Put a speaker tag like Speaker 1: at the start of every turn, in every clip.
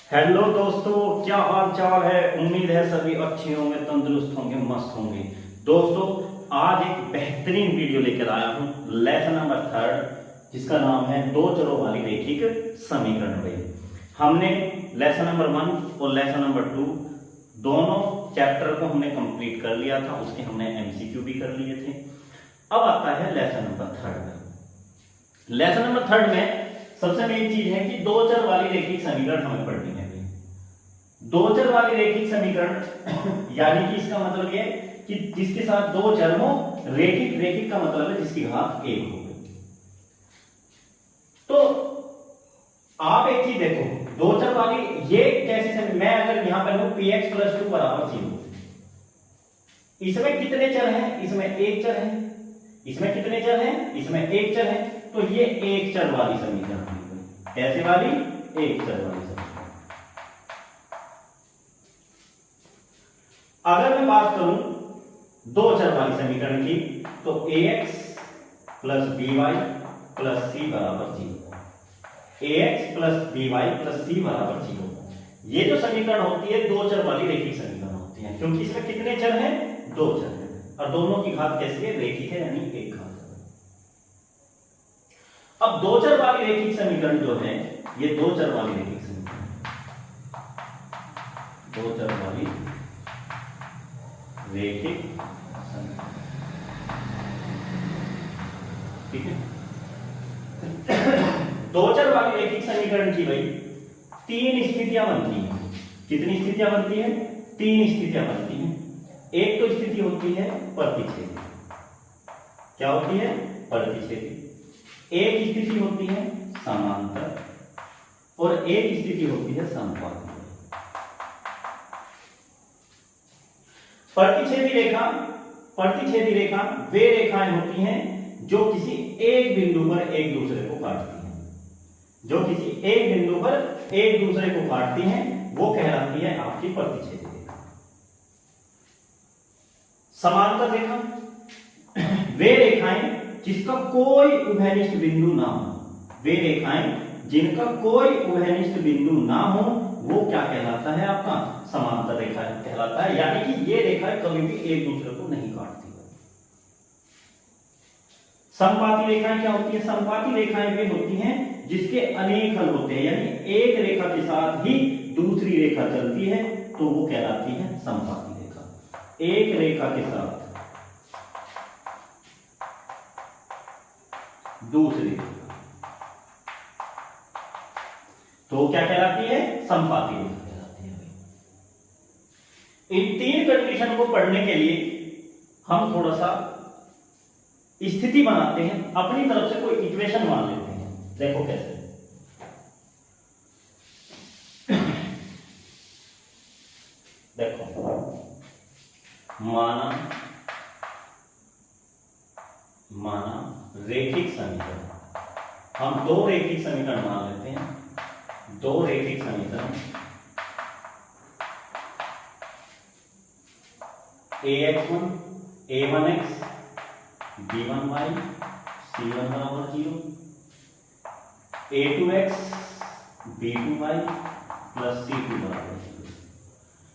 Speaker 1: Hello दोस्तों, क्या हाल चाल है। उम्मीद है सभी अच्छे होंगे, तंदुरुस्त होंगे, मस्त होंगे। दोस्तों, आज एक बेहतरीन वीडियो लेकर आया हूं, लेसन नंबर 3 जिसका नाम है दो चरों वाली रैखिक समीकरण भाई। हमने लेसन नंबर 1 और लेसन नंबर 2 दोनों चैप्टर को हमने कंप्लीट कर लिया था, उसके हमने एमसीक्यू भी कर लिए थे। अब आता है लेसन नंबर 3। लेसन नंबर 3 में सबसे मेन चीज है कि दो चर वाली रैखिक समीकरण हमें पढ़नी है। दो चर वाली रैखिक समीकरण यानी कि इसका मतलब यह कि जिसके साथ दो चर हो, रैखिक रैखिक का मतलब है जिसकी घात 1 हो। तो आप एक चीज देखो, दो चर वाली ये कैसे, मैं अगर यहां पर लूं px + 2 = 0, इसमें कितने चर हैं? इसमें एक चर है। इसमें कितने चर हैं? इसमें एक चर है। तो ये एक चर वाली समीकरण है। कैसे वाली? एक चर वाली समीकरण। अगर मैं बात करूं दो चर वाली समीकरण की, तो ax + by + c = 0। ax + by + c = 0। ये जो समीकरण होती है दो चर वाली रैखिक समीकरण होती है, क्योंकि इसमें कितने चर हैं? दो चर हैं, और दोनों की घात कैसी है? रैखिक है, यानी एक घात। अब दो चर वाली रैखिक समीकरण जो है, ये दो चर वाली रैखिक समीकरण, दो चर वाली रैखिक समीकरण, ठीक है। दो चर वाली रैखिक समीकरण की भाई तीन स्थितियां बनती हैं। कितनी स्थितियां बनती हैं? तीन स्थितियां बनती हैं। एक तो स्थिति होती है प्रतिच्छेदी। क्या होती है? प्रतिच्छेदी। एक स्थिति होती है समांतर, और एक स्थिति होती है समानुपाती। प्रतिच्छेदी रेखा वे रेखाएं होती हैं जो किसी एक बिंदु पर एक दूसरे को काटती हैं। जो किसी एक बिंदु पर एक दूसरे को काटती हैं, वो कहलाती है आपकी प्रतिच्छेदी रेखा। समांतर रेखा वे रेखाएं जिसका कोई उभयनिष्ठ बिंदु ना हो, वे रेखाएं जिनका कोई उभयनिष्ठ बिंदु ना हो, वो क्या कहलाता है? आपका समांतर रेखा कहलाता है। यानी कि ये रेखाएं कभी भी एक दूसरे को नहीं काटती। समपाती रेखाएं क्या होती है? समपाती रेखाएं वे होती हैं जिसके अनेक हल होते हैं, यानी एक रेखा के साथ ही दूसरी रेखा चलती है, तो वो कहलाती है समपाती रेखा। एक रेखा के साथ दूसरी रेखा, तो क्या कहलाती है? समपाती रेखा कहलाती है। इन तीन कंडीशन को पढ़ने के लिए हम थोड़ा सा स्थिति बनाते हैं, अपनी तरफ से कोई इक्वेशन मान लेते हैं। देखो कैसे। देखो, माना रैखिक समीकरण, हम दो रैखिक समीकरण मान लेते हैं। दो रैखिक समीकरण ax1 a1x b1y c1 = 0, a2x b2y + c2 = 0।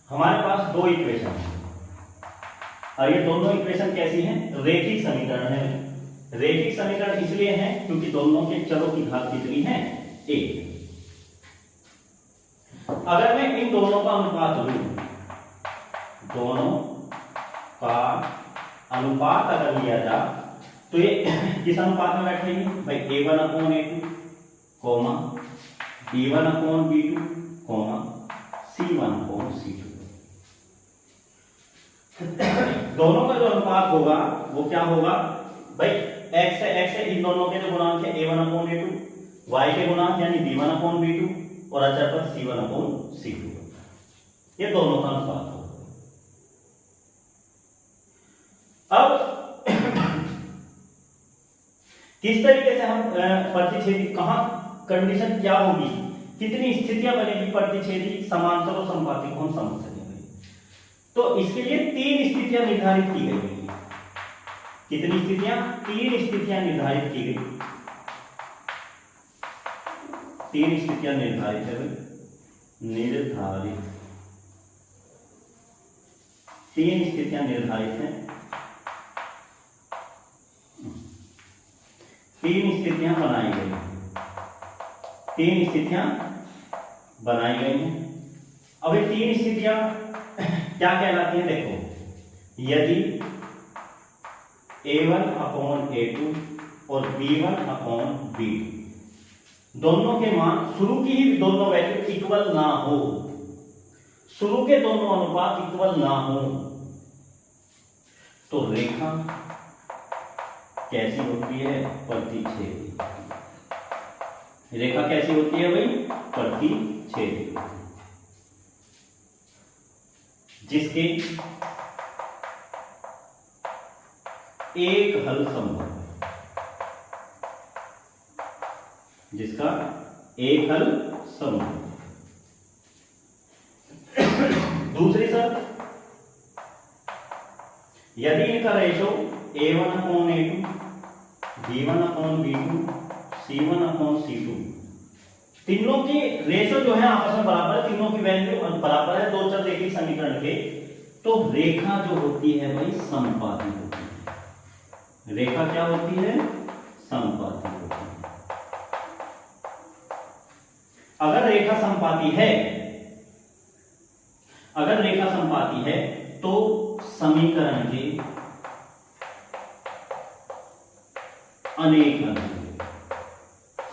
Speaker 1: हमारे पास दो इक्वेशन है, और ये दोनों इक्वेशन कैसी हैं? रैखिक समीकरण है। रैखिक समीकरण इसलिए है क्योंकि दोनों के चरों की घात कितनी है? 1। अगर मैं इन दोनों का अनुपात लूं, दोनों का अनुपात अगर लिया जा, तो ये किस अनुपात में बैठेगी भाई? a1/a2, b1/b2, c1/c2। दोनों का जो अनुपात होगा वो क्या होगा भाई? x है, इन दोनों के जो गुणांक है a1/a2, y के गुणांक यानी b1/b2, और अचर पर c1/c2। ये दोनों का अनुपात होगा। अब किस तरीके से हम प्रतिच्छेदी, कहां कंडीशन क्या होगी, कितनी स्थितियां बनेगी प्रतिच्छेदी, समांतर और समपाती को हम समझ सकेंगे। तो इसके लिए तीन स्थितियां निर्धारित की गई है। कितनी स्थितियां? तीन स्थितियां निर्धारित की गई। तीन स्थितियां निर्धारित है। निर्धारित, तीन स्थितियां निर्धारित हैं, तीन स्थितियां बनाई गई हैं, तीन स्थितियां बनाई गई हैं। अब ये तीन स्थितियां क्या कहलाती हैं? देखो, यदि A1/A2 और B1/B2 दोनों के मान, शुरू की ही दोनों वैल्यू इक्वल ना हो, शुरू के दोनों अनुपात इक्वल ना हो, तो रेखा कैसी होती है? प्रतिच्छेदी। रेखा कैसी होती है भाई? प्रतिच्छेदी, जिसके एक हल संभव है, जिसका एक हल संभव है। दूसरी शर्त, यदि इनका रेशो A1/A2, B1/B2, C1/C2, तीनों की रेशो जो है आपस में बराबर है, तीनों की वैल्यू बराबर है, दो चर रेखीय समीकरण के, तो रेखा जो होती है भाई समपाती होती है। रेखा क्या होती है? समपाती होती है। अगर रेखा समपाती है, अगर रेखा समपाती है तो समीकरण के अनेक हल,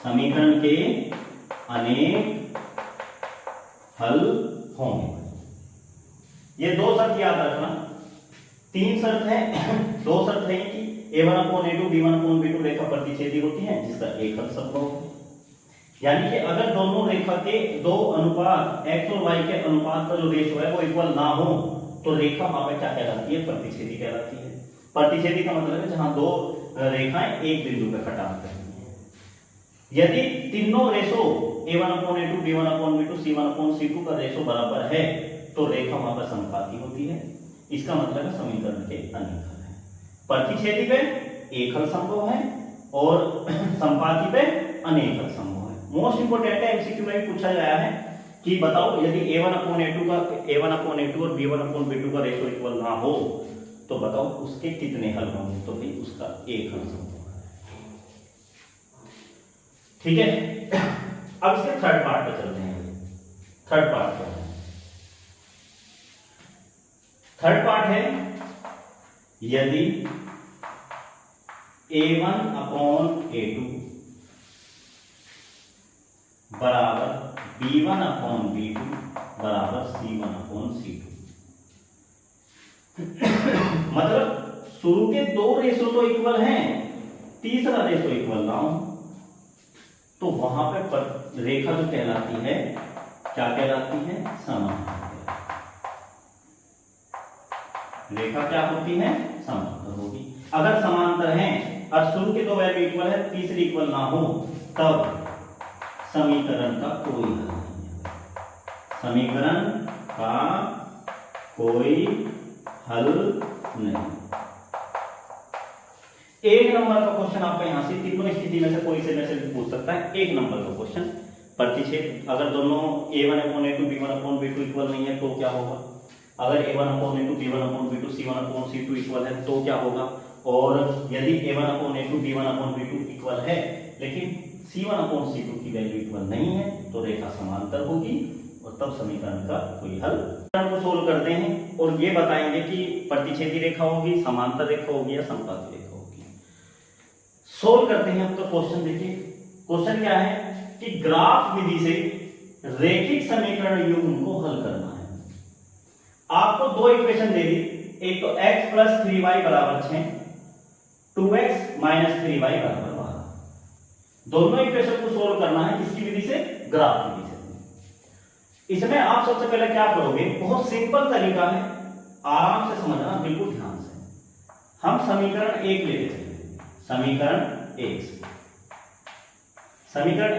Speaker 1: समीकरण के अनेक हल होंगे। ये दो शर्त याद रखना, तीन शर्त है, दो शर्त है कि A1/A2, B1/B2 रेखा प्रतिच्छेदी होती है, जिसका एक हल संभव है। यानी कि अगर दोनों रेखा के दो अनुपात x और y के अनुपात का जो रेशो है वो इक्वल ना हो, तो रेखा वहां पे क्या कहलाती है? प्रतिच्छेदी कहलाती है। प्रतिच्छेदी का मतलब है जहां दो रेखाएं एक बिंदु पे कटाव करती हैं। यदि तीनों रेशो A1/A2, B1/B2, C1/C2 का रेशो बराबर है, तो रेखा वहां पर समपाती होती है। इसका मतलब है समीकरण के अनेक हल है। प्रतिच्छेदी पे एक हल संभव है और समपाती पे अनेक हल संभव है। मोस्ट इंपोर्टेंट है, एमसीक्यू में पूछा गया है कि बताओ यदि A1/A2 और B1/B2 का रेशो इक्वल ना हो, तो बताओ उसके कितने हल होंगे? तो भाई उसका एक हल संभव है। ठीक है, अब इसके थर्ड पार्ट पे चलते हैं। थर्ड पार्ट क्या है? थर्ड पार्ट है, यदि A1/A2 बराबर B1/B2 बराबर C1/C2, मतलब शुरू के दो रेशो तो इक्वल हैं, तीसरा रेशो इक्वल ना हो, तो वहां पे रेखा जो कहलाती है, क्या कहलाती है? समांतर। रेखा क्या होती है? समांतर होगी। अगर समांतर है और शुरू के दो वैल्यू इक्वल है, तीसरी इक्वल ना हो, तब समीकरण का कोई हल नहीं है। समीकरण का कोई हल नहीं। एक नंबर का क्वेश्चन आपका यहां से तीनों स्थिति में से कोई से में से पूछ सकता है। एक नंबर का क्वेश्चन, प्रतिच्छेद, अगर दोनों A1/A2, B1/B2 इक्वल नहीं है तो क्या होगा? अगर A1/A2, B1/B2, C1/C2 इक्वल है तो क्या होगा? और यदि A1/A2, B1/B2 इक्वल है लेकिन C1/C2 की वैल्यू इक्वल नहीं है, तो रेखा समांतर होगी और तब समीकरण का कोई हल। को सोल्व करते हैं और ये बताएंगे कि प्रतिच्छेदी रेखा होगी, समांतर रेखा होगी या समपाती रेखा होगी। सोल्व करते हैं आपका क्वेश्चन। देखिए क्वेश्चन क्या है कि ग्राफ विधि से रैखिक समीकरण युग्म को हल करना है। आपको दो इक्वेशन दे दी, एक तो x + 3y = 6, 2x - 3y = 12। दोनों इक्वेशन को सोल्व करना है किसकी विधि से? ग्राफ विधि से। इसमें आप सबसे पहले क्या करोगे? बहुत सिंपल तरीका है, आराम से समझना, बिल्कुल ध्यान से। हम समीकरण 1 लेके चलेंगे। समीकरण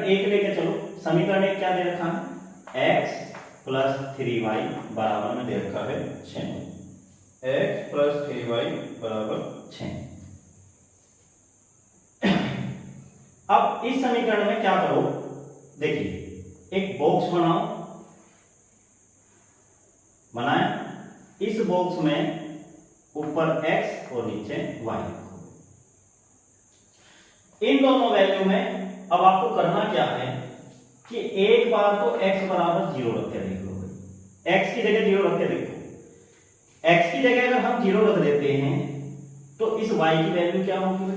Speaker 1: 1 लेके चलो। समीकरण 1 क्या दे रखा है? x + 3y बराबर में दे रखा है 6। x + 3y = 6। अब इस समीकरण में क्या करो? देखिए एक बॉक्स बनाओ बनाया। इस बॉक्स में ऊपर x और नीचे y। इन दोनों वैल्यू में अब आपको करना क्या है कि एक बार तो x बराबर 0 रख के देखो। x की जगह 0 रख के देखो। x की जगह अगर हम 0 रख देते हैं तो इस y की वैल्यू क्या होगी?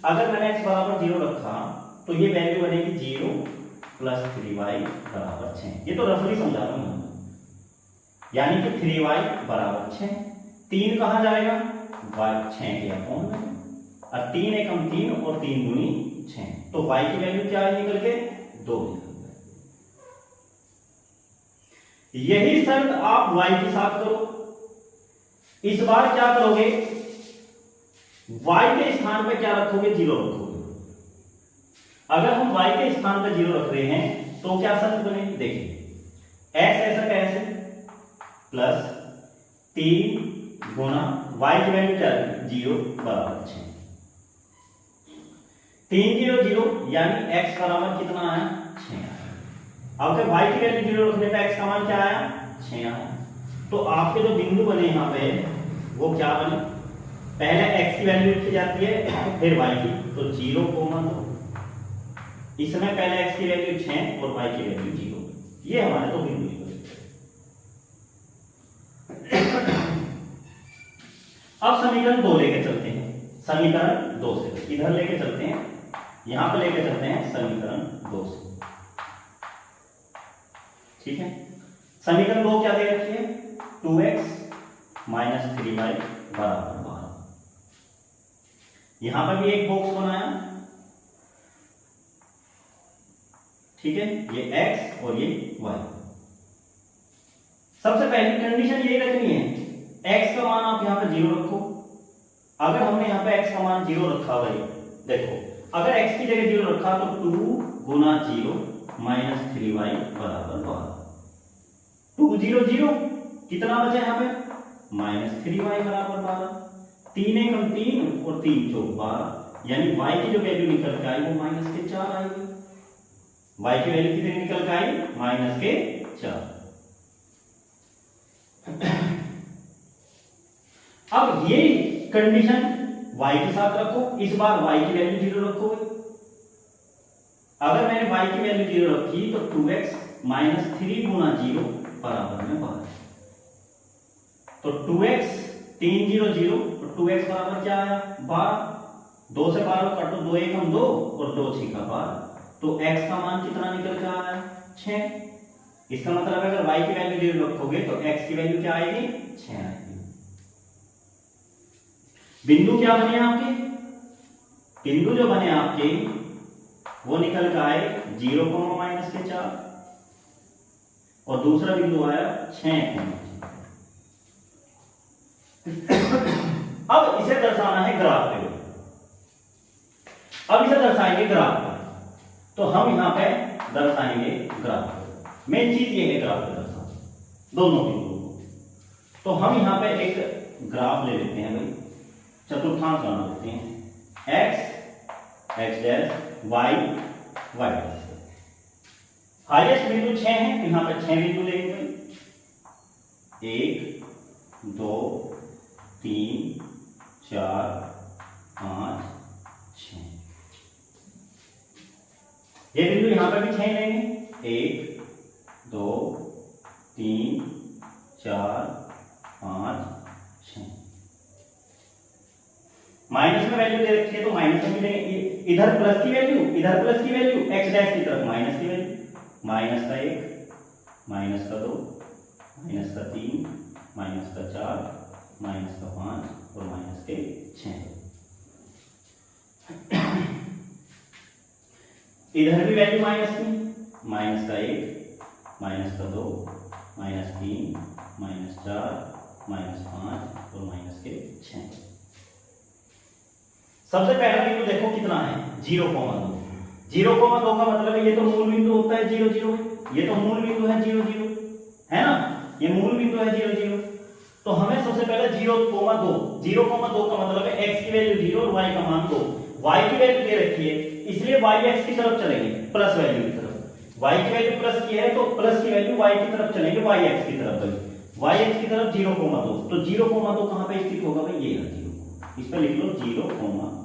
Speaker 1: अगर मैंने x बराबर 0 रखा तो ये वैल्यू बनेगी 0 प्लस 3y बराबर 6। ये तो रफली समझा रहा हूं, यानी कि 3y बराबर 6। 3 कहां जाएगा? y 6 के अपोन में, और 3 एकम 3 और 3 दूनी 6, तो y की वैल्यू क्या है निकल के? 2 निकल गए। यही शर्त आप y के साथ करो। इस बार क्या करोगे? y के स्थान पे क्या रखोगे? 0 रखोगे। अगर हम y के स्थान पे 0 रख रहे हैं तो क्या शर्त बनेगी? देखिए x ऐसा कैसे प्लस 3 गुना y की वैल्यू क्या है? 0 बराबर 6। 3 0 0 यानी x बराबर कितना आया? 6 आया। अब जब y की वैल्यू 0 रखने पे x का मान क्या आया? 6 आया। तो आपके जो बिंदु बने यहां पे वो क्या बने? पहले x की वैल्यू लिखी जाती है फिर y की, तो 0 2। इसमें पहले x की वैल्यू 6 और y की वैल्यू 0। ये हमारे तो बिंदु निकले। अब समीकरण 2 लेके चलते हैं। समीकरण 2 से इधर लेके चलते हैं, यहां पे लेके चलते हैं समीकरण 2 से। ठीक है, समीकरण 2 क्या दे रखी है? 2x माइनस 3y बराबर 12। यहां पर भी एक बॉक्स बनाया। ठीक है, ये x और ये y। सबसे पहली कंडीशन ये रखनी है, x का मान आप यहां पे 0 रखो। अगर हमने यहां पे x का मान 0 रखा भाई, देखो अगर x की जगह 0 रखा तो 2 गुना 0 माइनस 3y बराबर 12। 2 0 0 कितना बचा यहां पे? माइनस 3y बराबर 12। 3 एकम 3 और 3 चौक 12, यानी y की जो वैल्यू निकल के आई वो माइनस के 4 आएगी। y की वैल्यू कितनी निकल के आई? माइनस के 4। अब ये कंडीशन y के साथ रखो। इस बार y की वैल्यू 0 रखोगे। अगर मैंने y की वैल्यू 0 रखी तो 2x माइनस 3 गुना 0 बराबर में 12। तो 2x 3 0 0, तो 2x बराबर क्या आया? 12। 2 से 12 काटो, 2 एकम 2 और 2 6 का 12, तो x का मान कितना निकल के आया? 6। इसका मतलब अगर y की वैल्यू 0 रखोगे तो x की वैल्यू क्या आएगी? 6 आएगी। बिंदु क्या बने आपके? बिंदु जो बने आपके वो निकल के आए 0 माइनस के 4, और दूसरा बिंदु आया 6। अब इसे दर्शाना है ग्राफ पे। अब इसे दर्शाएंगे ग्राफ पर, तो हम यहां पे दर्शाएंगे ग्राफ पे। मेन चीज ये है ग्राफ पे दर्शाना दोनों बिंदुओं को। तो हम यहां पे एक ग्राफ ले लेते हैं भाई, चतुर्थांश बना लेते हैं। x x dash y y dash. Highest बिंदु 6 है तो यहां पे 6 बिंदु लेंगे। 1 2 3 4 5 6। ये बिंदु यहां पर भी 6 लेंगे। 1 2 3 4 5 6। माइनस में वैल्यू दे रखी है तो माइनस में भी लेंगे। इधर प्लस की वैल्यू, इधर प्लस की वैल्यू, x डैश की तरफ माइनस की वैल्यू। माइनस का 1, माइनस का 2, माइनस का 3, माइनस का 4, माइनस का 5 और माइनस के 6। इधर भी वैल्यू माइनस की। माइनस का 1, माइनस का 2, माइनस 3, माइनस 4, माइनस 5 और माइनस के 6। सबसे पहला बिंदु देखो कितना है? 0,2। 0,2 का मतलब है ये तो मूल बिंदु होता है 0 0, ये तो मूल बिंदु है 0 0, है ना? ये मूल बिंदु है 0 0। तो हमें सबसे पहले 0,2 0,2 का मतलब है x की वैल्यू 0 और y का मान 2। y की वैल्यू दे रखी है इसलिए y x की तरफ चलेंगे, प्लस वैल्यू की तरफ। y की वैल्यू प्लस की है तो प्लस की वैल्यू y की तरफ चलेंगे, y x की तरफ। y की तरफ 0,2, तो 0,2 कहां पे स्थित होगा भाई, ये है 0, इस पे लिख लो 0,2।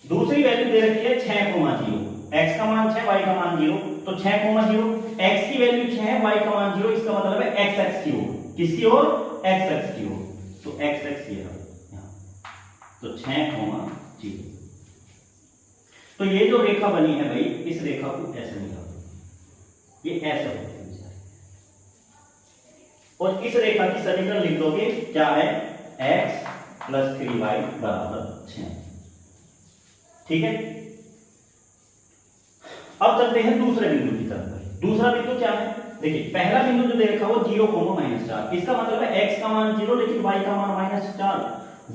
Speaker 1: दूसरी वैल्यू दे रखी है 6,0, x का मान 6, y का मान 0, तो 6,0, x की वैल्यू 6 है, y का मान 0, इसका मतलब है x की ओर, किसकी ओर, x की ओर, तो x ये है यहां, तो 6,0। तो ये जो रेखा बनी है भाई, इस रेखा को ऐसे निकालो, ये ऐसे होती है, और इस रेखा की समीकरण लिख दोगे, क्या है, x + 3y = 6। ठीक है, अब चलते हैं दूसरे बिंदु की तरफ। दूसरा बिंदु क्या है, देखिए पहला बिंदु जो दे रखा वो 0,-4, इसका मतलब है x का मान 0 लेकिन y का मान -4,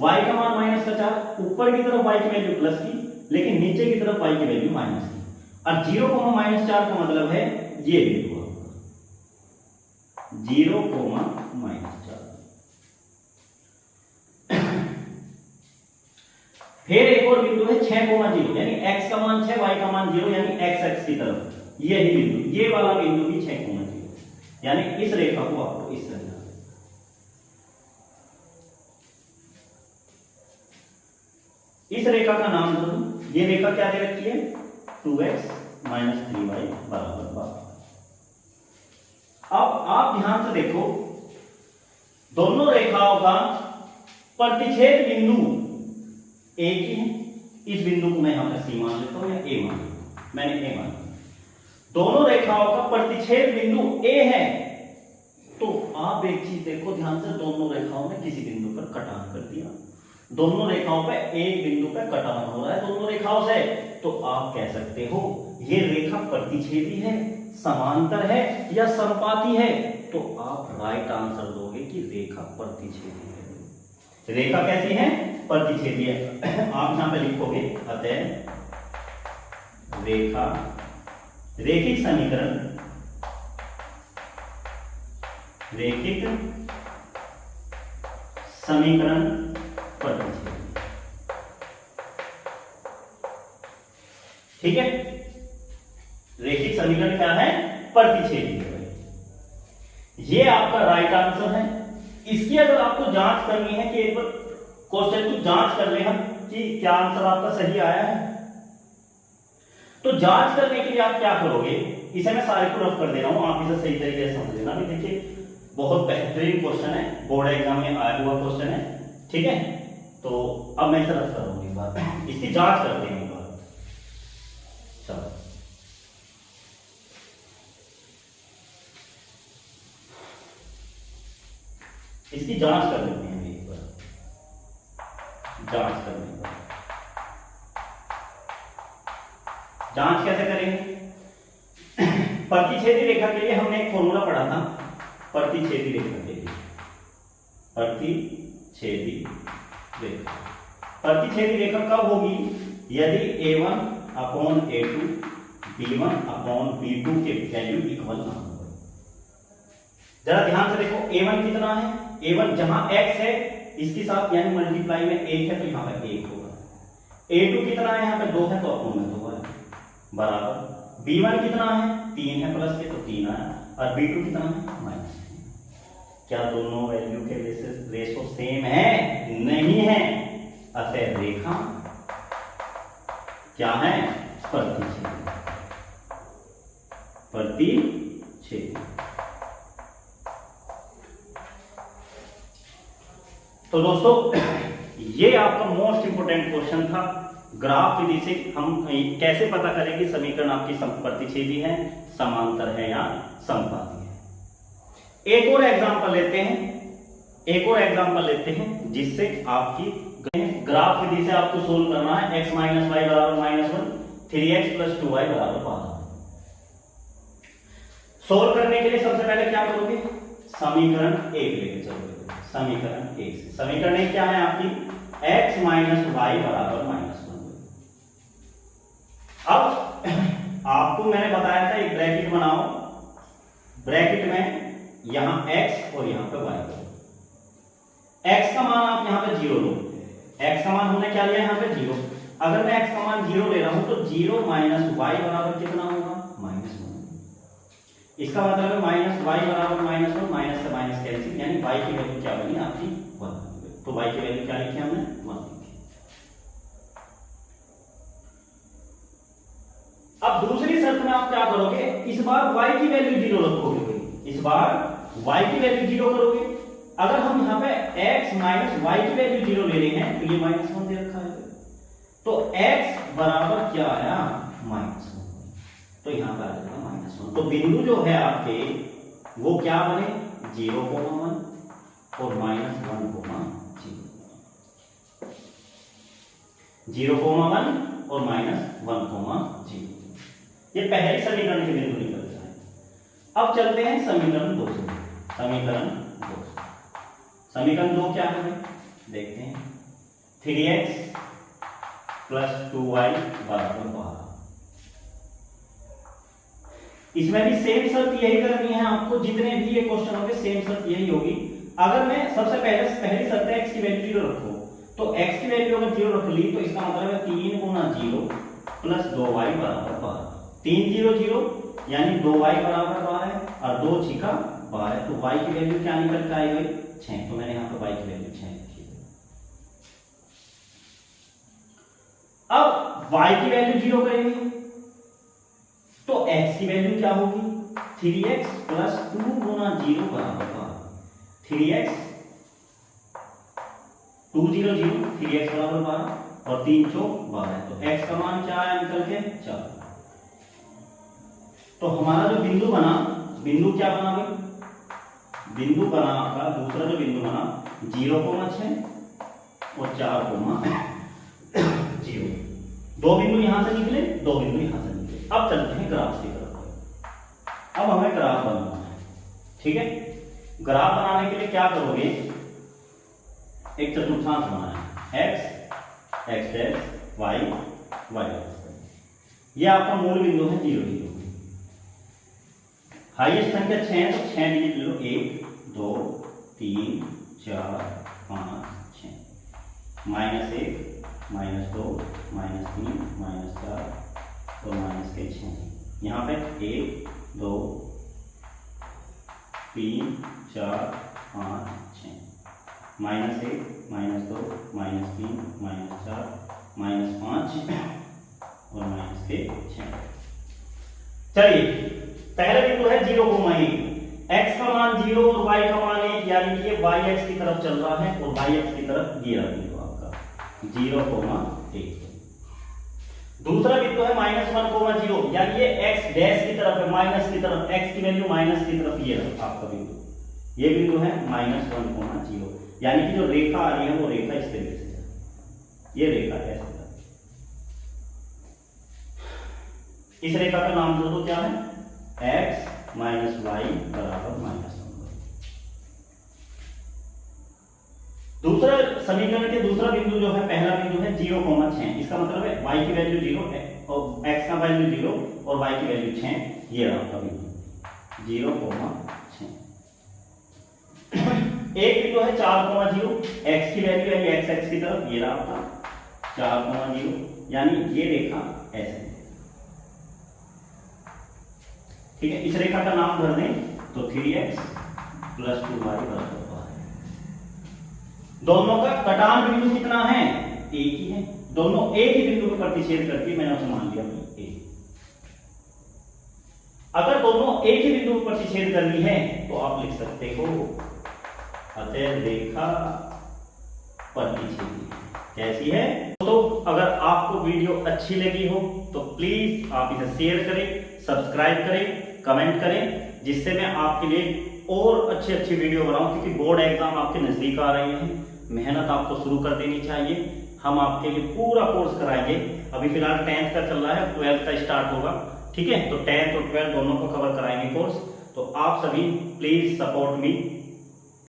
Speaker 1: y का मान -4, ऊपर की तरफ y की वैल्यू प्लस की, लेकिन नीचे की तरफ y की वैल्यू माइनस की, और 0,-4 का मतलब है ये बिंदु 0,-4। फिर एक और बिंदु है 6,0, यानी x का मान 6, y का मान 0, यानी x की तरफ यही बिंदु, ये वाला बिंदु भी 6,0, यानी इस रेखा को आपको इस तरह, इस रेखा का नाम दो, ये रेखा क्या दे रखी है, 2x - 3y = 12। अब आप ध्यान से देखो, दोनों रेखाओं का प्रतिच्छेद बिंदु एक ही है, इस बिंदु को मैं यहां पर C मान लेता हूं या A मान लेता हूं, मैंने A मान लिया। दोनों रेखाओं का प्रतिच्छेद बिंदु A है, तो आप एक चीज देखो ध्यान से, दोनों रेखाओं ने किसी बिंदु पर कटान कर दिया, दोनों रेखाओं पे एक बिंदु पे कटान हो रहा है दोनों रेखाओं से, तो आप कह सकते हो ये रेखा प्रतिच्छेदी है, समांतर है या समपाती है, तो आप राइट आंसर दोगे कि रेखा प्रतिच्छेदी है। रेखा कैसी है, प्रतिच्छेदी है। आप यहां पे लिखोगे, अतः रेखा, रैखिक समीकरण, रैखिक समीकरण प्रतिच्छेदी। ठीक है, रैखिक समीकरण क्या है, प्रतिच्छेदी है। ये आपका राइट आंसर है। इसकी अगर आपको जांच करनी है कि एक बार क्वेश्चन को जांच कर ले हम कि क्या आंसर आपका सही आया है, तो जांच करने के लिए आप क्या करोगे, इसे मैं सारे को रफ कर दे रहा हूं, आप इसे सही तरीके से समझ लेना। भी देखिए बहुत बेहतरीन क्वेश्चन है, बोर्ड एग्जाम में आया हुआ क्वेश्चन है। ठीक है, तो अब मैं इसे रफ करूंगी, एक बार इसकी जांच करते हैं एक बार। चलो इसकी जांच कर लेते हैं एक बार, जांच कर लेते हैं। जांच कैसे करेंगे, प्रतिच्छेदी रेखा के लिए हमने एक फॉर्मूला पढ़ा था, प्रतिच्छेदी रेखा के लिए, प्रतिच्छेदी रेखा, प्रतिच्छेदी रेखा कब होगी, यदि a1/a2 b1/b2 के वैल्यू इक्वल ना हो। जरा ध्यान से देखो, a1 कितना है, a1 जहां x है इसके साथ यानी मल्टीप्लाई में 1 है, तो यहां पर 1 होगा। a2 कितना है, यहां पर 2 है, तो अपोन में 2 है, बराबर b1 कितना है, 3 है प्लस के, तो 3 आया, और b2 कितना है, माइनस। क्या दोनों वैल्यू के रेशो सेम है, नहीं है, अतः रेखा क्या है, प्रतिच्छेदी, प्रतिच्छेदी। तो दोस्तों ये आपका मोस्ट इंपोर्टेंट क्वेश्चन था, ग्राफ विधि से हम कैसे पता करें कि समीकरण आपकी प्रतिच्छेदी है, समांतर है या समपाती है। एक और एग्जांपल लेते हैं, एक और एग्जांपल लेते हैं जिससे आपकी ग्राफ विधि से आपको सोल्व करना है। x - y = -1, 3x + 2y = 12। Solve करने के लिए सबसे पहले क्या करोगे, समीकरण 1 लेके चलोगे, समीकरण 1 से। समीकरण 1 क्या है आपकी, x - y = -1। अब आपको मैंने बताया था एक ब्रैकेट बनाओ, ब्रैकेट में यहां x और यहां पे y करो। x का मान आप यहां पे 0 लो, x का मान हमने क्या लिया यहां पे 0। अगर मैं x का मान 0 ले रहा हूं तो 0 - y बराबर कितना होगा, -1। इसका मतलब है माइनस वाई बराबर माइनस 1, माइनस से माइनस कैंसिल, यानी वाई की वैल्यू क्या बनी आपकी 1। तो वाई की वैल्यू क्या लिखी हमने 1 लिखी। अब दूसरी शर्त में आप क्या करोगे, इस बार वाई की वैल्यू 0 रखोगे, इस बार वाई की वैल्यू 0 करोगे। अगर हम यहाँ पे x माइनस वाई की वैल्यू 0 ले रहे हैं तो ये माइनस 1 दे रखा है, तो x बराबर क्या आया -1, तो यहाँ पे आ जाएगा -1। तो बिंदु जो है आपके वो क्या बने 0,1 और -1,0, 0,1 और -1,0। ये पहले समीकरण के बिंदु निकल जाए। अब चलते हैं समीकरण 2 से। समीकरण 2 क्या है देखते हैं, 3x प्लस 2y बराबर 12। इसमें भी सेम शर्त यही करनी है आपको, जितने भी ये क्वेश्चन होंगे सेम शर्त यही होगी। अगर मैं सबसे पहली शर्त है x की वैल्यू 0 रखो, तो x की वैल्यू अगर 0 रख ली तो इसका मतलब है 3 गुना 0 प्लस 2y बराबर 12। 3 0 0 यानी 2y बराबर 12 और 2 छिका 12, तो y की वैल्यू क्या निकल के आई गई 6। तो मैंने यहाँ पे y की वैल्यू 6 लिखी है। अब y की वैल्यू 0 करेंगे तो x की वैल्यू क्या होगी 3x प्लस 2 गुना 0 बराबर 12। 3x 2 0 0 3x बराबर 12 और 3 चौक 12, तो x का मान क्या आया निकल के 4। तो हमारा जो बिंदु बना, बिंदु क्या बना भाई, बिंदु बना आपका दूसरा जो बिंदु बना 0,6 और 4,0। दो बिंदु यहां से निकले, दो बिंदु यहां से निकले। अब चलते हैं ग्राफ की तरफ। अब हमें ग्राफ बनाना है, ठीक है। ग्राफ बनाने के लिए क्या करोगे, एक चतुर्थांश बनाना है, x x dash y y dash. ये आपका मूल बिंदु है 0 0। हाईएस्ट संख्या 6 है तो 6 डिजिट ले लो, 1 2 3 4 5 6, -1 -2 -3 -4 और -6। यहाँ पे 1 2 3 4 5 6, -1 -2 -3 -4 -5 और -6। चलिए पहला बिंदु है 0,1, x का मान 0 और y का मान 1, यानी कि ये y x की तरफ चल रहा है और y x की तरफ ये रहा बिंदु आपका 0,1। दूसरा बिंदु है -1,0, यानी ये x डैश की तरफ है, माइनस की तरफ, x की वैल्यू माइनस की तरफ, ये रहा आपका बिंदु। ये बिंदु है -1,0, यानी कि जो रेखा आ रही है वो रेखा इस तरीके से है, ये रेखा ऐसे। इस रेखा का नाम दोस्तों क्या है, x माइनस वाई बराबर -1। दूसरा समीकरण के दूसरा बिंदु जो है, पहला बिंदु है 0,6। इसका मतलब है y की वैल्यू 0 और x का वैल्यू 0 और y की वैल्यू 6। ये रहा आपका बिंदु 0,6। एक बिंदु है 4,0, x की वैल्यू है x की तरफ, ये रहा आपका 4,0, यानी ये रेखा ऐसे, ठीक है। इस रेखा का नाम धर दें तो 3x प्लस 2y बराबर 12। दोनों का कटान बिंदु कितना है, एक ही है। दोनों एक ही बिंदु पर प्रतिच्छेद करके मैंने उसे मान लिया a। अगर दोनों एक ही बिंदु पर प्रतिच्छेद कर ली है तो आप लिख सकते हो अतः रेखा प्रतिच्छेदी। कैसी है तो अगर आपको वीडियो अच्छी लगी हो तो प्लीज आप इसे शेयर करें, सब्सक्राइब करें, कमेंट करें, जिससे मैं आपके लिए और अच्छी वीडियो बनाऊं, क्योंकि बोर्ड एग्जाम आपके नजदीक आ रहे हैं। मेहनत आपको शुरू कर देनी चाहिए। हम आपके लिए पूरा कोर्स कराएंगे। अभी फिलहाल 10th का चल रहा है, 12th का स्टार्ट होगा, ठीक है। तो 10th और 12th दोनों को कवर कराएंगे कोर्स। तो आप सभी प्लीज सपोर्ट मी।